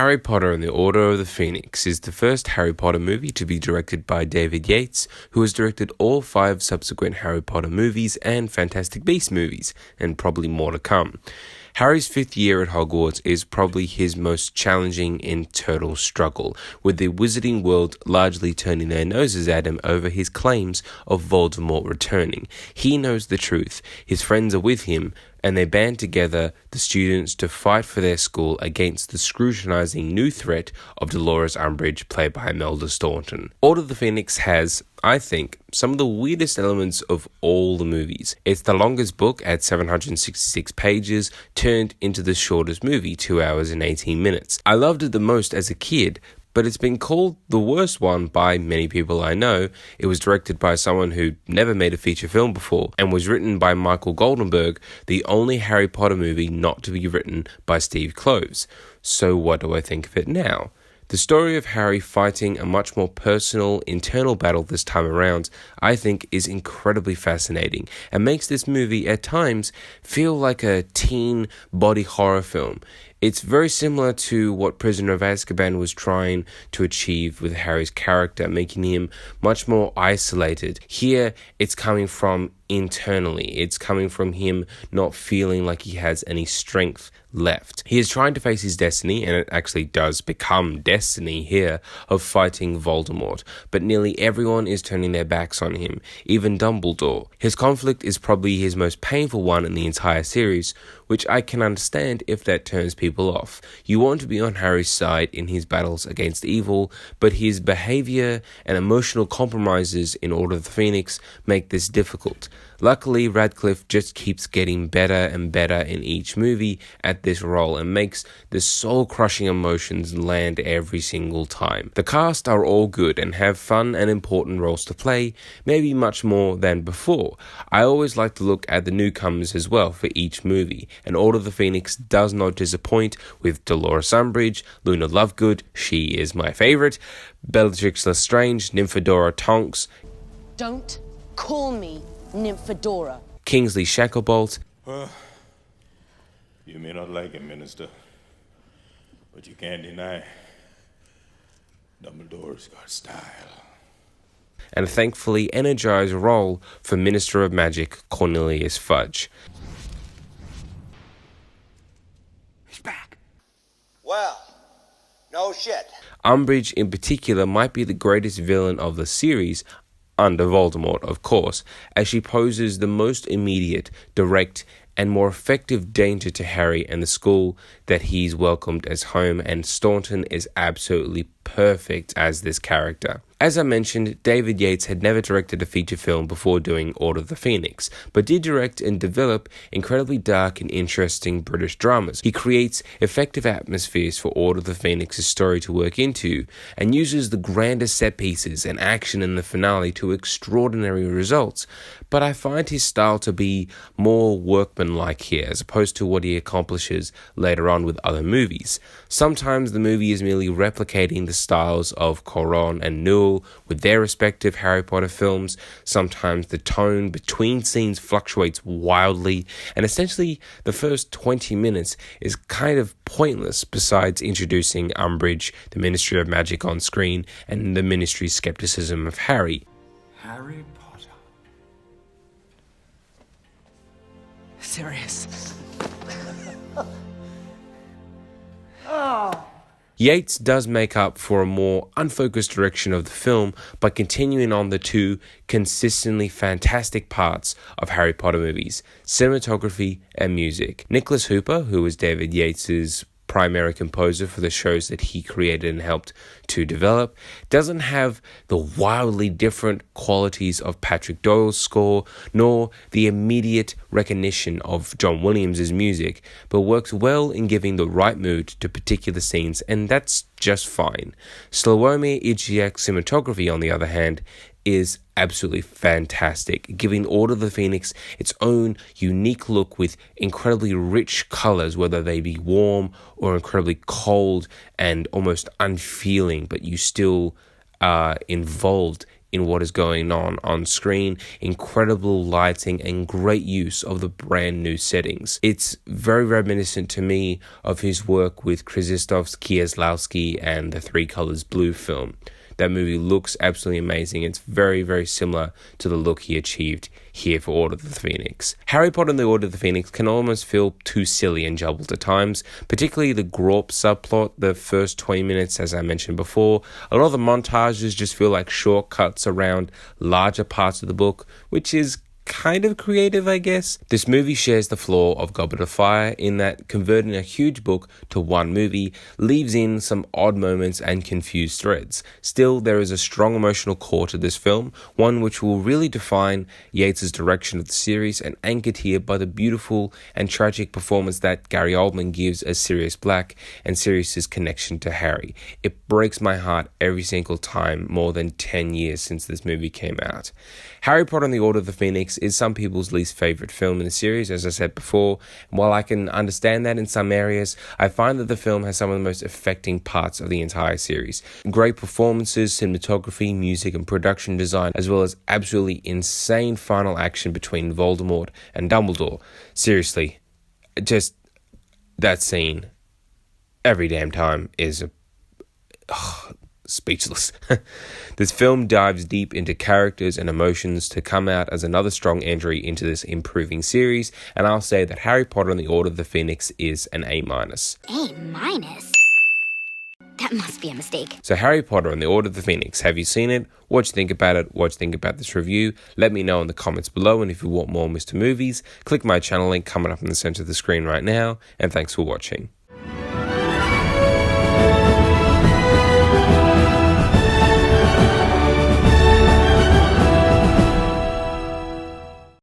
Harry Potter and the Order of the Phoenix is the first Harry Potter movie to be directed by David Yates, who has directed all 5 subsequent Harry Potter movies and Fantastic Beasts movies, and probably more to come. Harry's 5th year at Hogwarts is probably his most challenging internal struggle, with the wizarding world largely turning their noses at him over his claims of Voldemort returning. He knows the truth, his friends are with him, and they band together, the students, to fight for their school against the scrutinizing new threat of Dolores Umbridge, played by Imelda Staunton. Order of the Phoenix has, I think, some of the weirdest elements of all the movies. It's the longest book at 766 pages, turned into the shortest movie, 2 hours and 18 minutes. I loved it the most as a kid, but it's been called the worst one by many people I know. It was directed by someone who never made a feature film before, and was written by Michael Goldenberg, the only Harry Potter movie not to be written by Steve Kloves. So what do I think of it now? The story of Harry fighting a much more personal, internal battle this time around, I think, is incredibly fascinating, and makes this movie, at times, feel like a teen body horror film. It's very similar to what Prisoner of Azkaban was trying to achieve with Harry's character, making him much more isolated. Here, it's coming from internally. It's coming from him not feeling like he has any strength left. He is trying to face his destiny, and it actually does become destiny here, of fighting Voldemort, but nearly everyone is turning their backs on him, even Dumbledore. His conflict is probably his most painful one in the entire series, which I can understand if that turns people off. You want to be on Harry's side in his battles against evil, but his behavior and emotional compromises in Order of the Phoenix make this difficult. Luckily, Radcliffe just keeps getting better and better in each movie at this role, and makes the soul-crushing emotions land every single time. The cast are all good and have fun and important roles to play, maybe much more than before. I always like to look at the newcomers as well for each movie, and Order of the Phoenix does not disappoint with Dolores Umbridge, Luna Lovegood, she is my favourite, Bellatrix Lestrange, Nymphadora Tonks. Don't call me Nymphadora. Kingsley Shacklebolt. You may not like him, Minister, but you can't deny Dumbledore's got style. And a thankfully energized role for Minister of Magic Cornelius Fudge. He's back. Well, no shit. Umbridge in particular might be the greatest villain of the series, under Voldemort, of course, as she poses the most immediate, direct, and more effective danger to Harry and the school that he's welcomed as home, and Staunton is absolutely perfect as this character. As I mentioned, David Yates had never directed a feature film before doing Order of the Phoenix, but did direct and develop incredibly dark and interesting British dramas. He creates effective atmospheres for Order of the Phoenix's story to work into, and uses the grandest set pieces and action in the finale to extraordinary results. But I find his style to be more workmanlike here, as opposed to what he accomplishes later on with other movies. Sometimes the movie is merely replicating the styles of Cuarón and Newell with their respective Harry Potter films. Sometimes the tone between scenes fluctuates wildly, and essentially the first 20 minutes is kind of pointless besides introducing Umbridge, the Ministry of Magic on screen, and the Ministry's skepticism of Harry. Harry Potter. Serious. Yates does make up for a more unfocused direction of the film by continuing on the 2 consistently fantastic parts of Harry Potter movies, cinematography and music. Nicholas Hooper, who was David Yates's primary composer for the shows that he created and helped to develop, doesn't have the wildly different qualities of Patrick Doyle's score, nor the immediate recognition of John Williams' music, but works well in giving the right mood to particular scenes, and that's just fine. Slawomir Idziak's cinematography, on the other hand, is absolutely fantastic, giving Order of the Phoenix its own unique look with incredibly rich colors, whether they be warm or incredibly cold and almost unfeeling, but you still are involved in what is going on screen, incredible lighting, and great use of the brand new settings. It's very reminiscent to me of his work with Krzysztof Kieslowski and the Three Colors Blue film. That movie looks absolutely amazing. It's very, very similar to the look he achieved here for Order of the Phoenix. Harry Potter and the Order of the Phoenix can almost feel too silly and jumbled at times, particularly the Grawp subplot, the first 20 minutes, as I mentioned before. A lot of the montages just feel like shortcuts around larger parts of the book, which is kind of creative, I guess. This movie shares the flaw of Goblet of Fire in that converting a huge book to one movie leaves in some odd moments and confused threads. Still, there is a strong emotional core to this film, one which will really define Yates' direction of the series, and anchored here by the beautiful and tragic performance that Gary Oldman gives as Sirius Black and Sirius's connection to Harry. It breaks my heart every single time, more than 10 years since this movie came out. Harry Potter and the Order of the Phoenix is some people's least favorite film in the series, as I said before. While I can understand that in some areas, I find that the film has some of the most affecting parts of the entire series. Great performances, cinematography, music, and production design, as well as absolutely insane final action between Voldemort and Dumbledore. Seriously, just that scene every damn time is speechless. This film dives deep into characters and emotions to come out as another strong entry into this improving series, and I'll say that Harry Potter and the Order of the Phoenix is an A-. A-? That must be a mistake. So Harry Potter and the Order of the Phoenix, have you seen it? What do you think about it? What do you think about this review? Let me know in the comments below, and if you want more Mr. Movies, click my channel link coming up in the center of the screen right now, and thanks for watching.